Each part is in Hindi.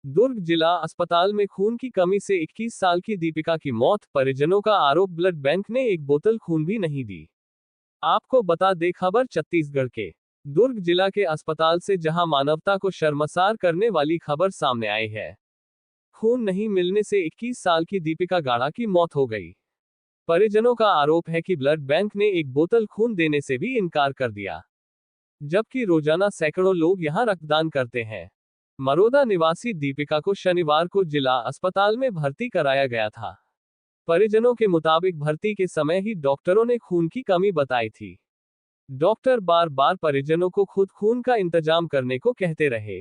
दुर्ग जिला अस्पताल में खून की कमी से 21 साल की दीपिका की मौत, परिजनों का आरोप ब्लड बैंक ने एक बोतल खून भी नहीं दी। आपको बता दे खबर छत्तीसगढ़ के दुर्ग जिला के अस्पताल से, जहां मानवता को शर्मसार करने वाली खबर सामने आई है। खून नहीं मिलने से 21 साल की दीपिका गाढ़ा की मौत हो गई। परिजनों का आरोप है कि ब्लड बैंक ने एक बोतल खून देने से भी इनकार कर दिया, जबकि रोजाना सैकड़ों लोग यहां रक्तदान करते हैं। मरोदा निवासी दीपिका को शनिवार को जिला अस्पताल में भर्ती कराया गया था। परिजनों के मुताबिक भर्ती के समय ही डॉक्टरों ने खून की कमी बताई थी। डॉक्टर बार बार परिजनों को खुद खून का इंतजाम करने को कहते रहे।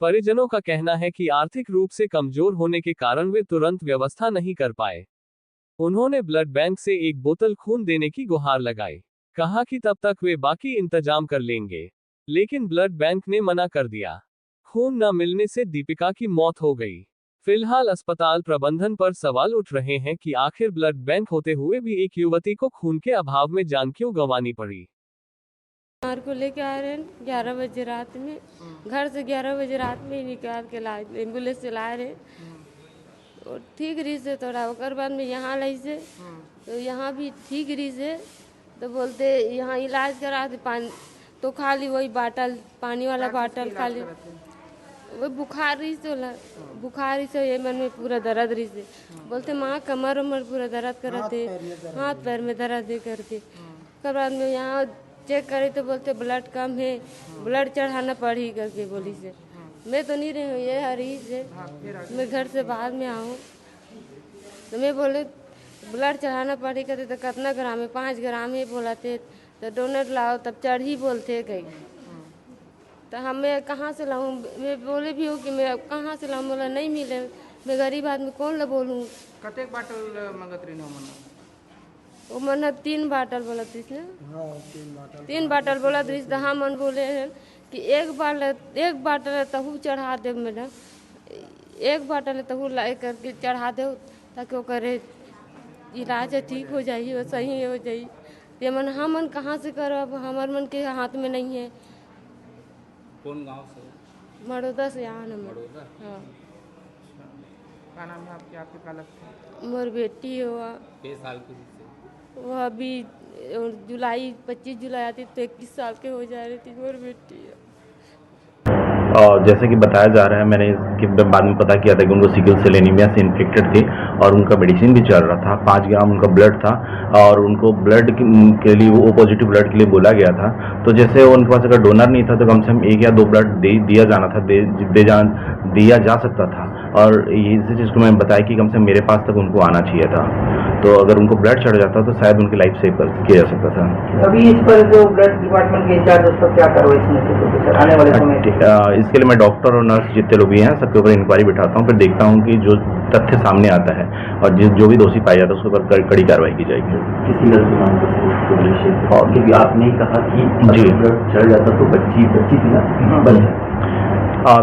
परिजनों का कहना है कि आर्थिक रूप से कमजोर होने के कारण वे तुरंत व्यवस्था नहीं कर पाए। उन्होंने ब्लड बैंक से एक बोतल खून देने की गुहार लगाई। कहा कि तब तक वे बाकी इंतजाम कर लेंगे, लेकिन ब्लड बैंक ने मना कर दिया। खून न मिलने से दीपिका की मौत हो गई। फिलहाल अस्पताल प्रबंधन पर सवाल उठ रहे हैं कि आखिर ब्लड बैंक होते हुए भी एक युवती को खून के अभाव में जान क्यों गंवानी पड़ी। कार को लेके आ रहे हैं 11 बजे रात में, घर से 11 बजे रात में ही निकाल के लाए, एम्बुलेंस से लाए रहे और ठीक रही से थोड़ा ओकर बाद में यहाँ लाई से, तो यहाँ भी ठीक रही से, तो बोलते यहाँ इलाज करा दे पानी, तो खाली वही बाटल पानी वाला बाटल खाली वो बुखार रही से बुखार रही से, ये मन में पूरा दर्द रही से, बोलते माँ कमर उमर पूरा दर्द करते, हाथ पैर में दर्द दे करते। उसके बाद में यहाँ चेक करे तो बोलते ब्लड कम है, ब्लड चढ़ाना पड़ी करके बोली से। मैं तो नहीं रही हूँ, ये हरी से मैं घर से बाद में आऊँ, तो मैं बोले ब्लड चढ़ाना पड़ी करते, तो कितना ग्राम है, 5 ग्राम है बोला थे, तो डोनर लाओ तब चढ़ ही बोलते गई। तो मैं कहाँ से लाऊँ, मैं बोले भी हूँ कि मैं कहाँ से लाऊँ, बोला नहीं मिले, मैं गरीब आदमी कौन ला बोलूँ। कतेक बाटल मंगत रही वो मन 3 बाटल बोला थी ने, 3 बाटल बोला थी। तो हाँ मन बोले हैं कि एक बाटल तहु चढ़ा दे मैडम, एक बाटल तहु ला करके चढ़ा दो, ताकि वो करे इलाज ठीक हो जाए, वो सही हो जाए। ये मन हाँ मन कहाँ से करो, अब हमारे मन के हाथ में नहीं है। कौन गांव से? मरोदा से यहाँ न मरोदा? हाँ। क्या नाम है आपके, आपके का लगता है? मोर बेटी हुआ, किस साल की थी? वो अभी जुलाई 25 जुलाई आती तो 21 साल के हो जा रही थी मोर बेटी। और जैसे कि बताया जा रहा है, मैंने इसके बाद में पता किया था कि उनको सिकल सेल एनीमिया से इन्फेक्टेड थी और उनका मेडिसिन भी चल रहा था। 5 ग्राम उनका ब्लड था और उनको ब्लड के लिए वो पॉजिटिव ब्लड के लिए बोला गया था। तो जैसे उनके पास अगर डोनर नहीं था तो कम से कम 1 या 2 ब्लड दिया जाना था, दिया जा सकता था। और इसी चीज़ को मैं बताया कि कम से कम मेरे पास तक उनको आना चाहिए था, तो अगर उनको ब्लड चढ़ जाता तो शायद उनकी लाइफ सेव किया जा सकता था। अभी इस पर जो ब्लड डिपार्टमेंट के इंचार्ज उस पर क्या कार्रवाई सुनिश्चित आने वाले समय? इसके लिए मैं डॉक्टर और नर्स जितने लोग भी हैं सबके ऊपर इंक्वायरी बिठाता हूँ, फिर देखता हूँ कि जो तथ्य सामने आता है और जो भी दोषी पाया जाता है उसके ऊपर कड़ी कार्रवाई की जाएगी। किसी गलत और क्योंकि आपने कहा कि जी ब्लड चढ़ जाता तो बच्ची थी ना, बच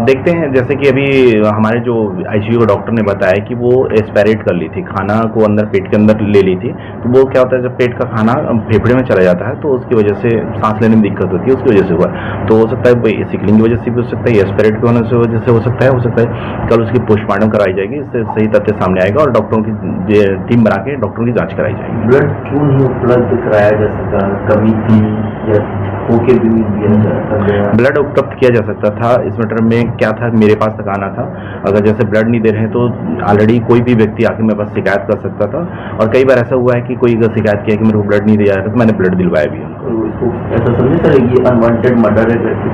देखते हैं। जैसे कि अभी हमारे जो आईसीयू का डॉक्टर ने बताया कि वो एस्पायरेट कर ली थी, खाना को अंदर पेट के अंदर ले ली थी। तो वो क्या होता है, जब पेट का खाना फेफड़े में चला जाता है तो उसकी वजह से सांस लेने में दिक्कत होती है, उसकी वजह से हुआ। तो हो सकता है सिकलिंग की वजह से भी हो सकता है, एस्पायरेट के होने से वजह से हो सकता है। कल उसकी पोस्टमार्टम कराई जाएगी, इससे सही तथ्य सामने आएगा और डॉक्टरों की टीम बना के डॉक्टरों की जाँच कराई जाएगी। ब्लड क्यों नहीं उपलब्ध कराया जा सका? कमी थी या होके भी दिया जाता? ब्लड उपलब्ध किया जा सकता था। इस मैटर में क्या था, मेरे पास तक आना था। अगर जैसे ब्लड नहीं दे रहे हैं तो ऑलरेडी कोई भी व्यक्ति आके मेरे पास शिकायत कर सकता था और कई बार ऐसा हुआ है कि कोई अगर शिकायत किया कि मेरे को ब्लड नहीं दिया तो मैंने ब्लड दिलवाया भी उनको। तो इसको ऐसा समझे सर ये अनवांटेड मर्डर है करके?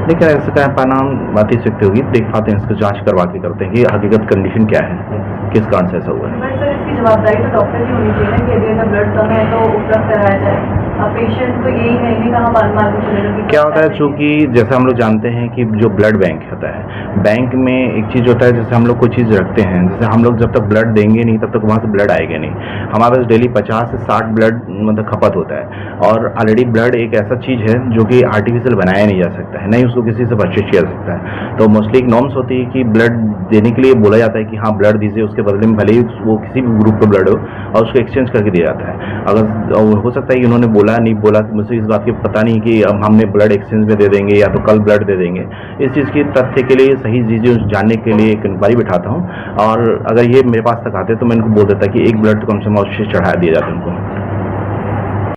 लेकिन ऐसा कह पाना बात ही सकती होगी, देख पाते हैं, इसको जांच करवा के करते हैं कि हकीकत कंडीशन क्या है, किस कारण से ऐसा हुआ है। सर इसकी जवाबदारी तो डॉक्टर की होनी चाहिए कि यदि ब्लड कम है तो उपलब्ध कराया जाए। पेशेंट तो यही है, नहीं कहाँ मालूम चलेगा क्या होता है। चूंकि जैसे हम लोग जानते हैं कि जो ब्लड बैंक होता है, बैंक में एक चीज़ होता है, जैसे हम लोग कोई चीज़ रखते हैं, जैसे हम लोग जब तक ब्लड देंगे नहीं तब तक वहाँ से ब्लड आएगा नहीं। हमारे पास डेली 50 से 60 ब्लड मतलब खपत होता है और ऑलरेडी ब्लड एक ऐसा चीज़ है जो कि आर्टिफिशियल बनाया नहीं जा सकता है, नहीं उसको किसी से परचेज किया जा सकता है। तो मोस्टली एक नॉर्म्स होती है कि ब्लड देने के लिए बोला जाता है कि हाँ ब्लड दीजिए, उसके बदले में भले ही वो किसी भी ग्रुप का ब्लड हो और उसको एक्सचेंज करके दिया जाता है। अगर हो सकता है कि उन्होंने बोला नहीं बोला, मुझे इस बात की पता नहीं कि अब हमने ब्लड एक्सचेंज में दे देंगे या तो कल ब्लड दे देंगे। इस चीज़ की तथ्य के लिए, सही चीज़ें जानने के लिए एक इंक्वायरी बिठाता हूँ, और अगर ये मेरे पास तक आते तो मैं इनको बोल देता कि एक ब्लड तो कम से कम अवश्य चढ़ा दिया जाता उनको।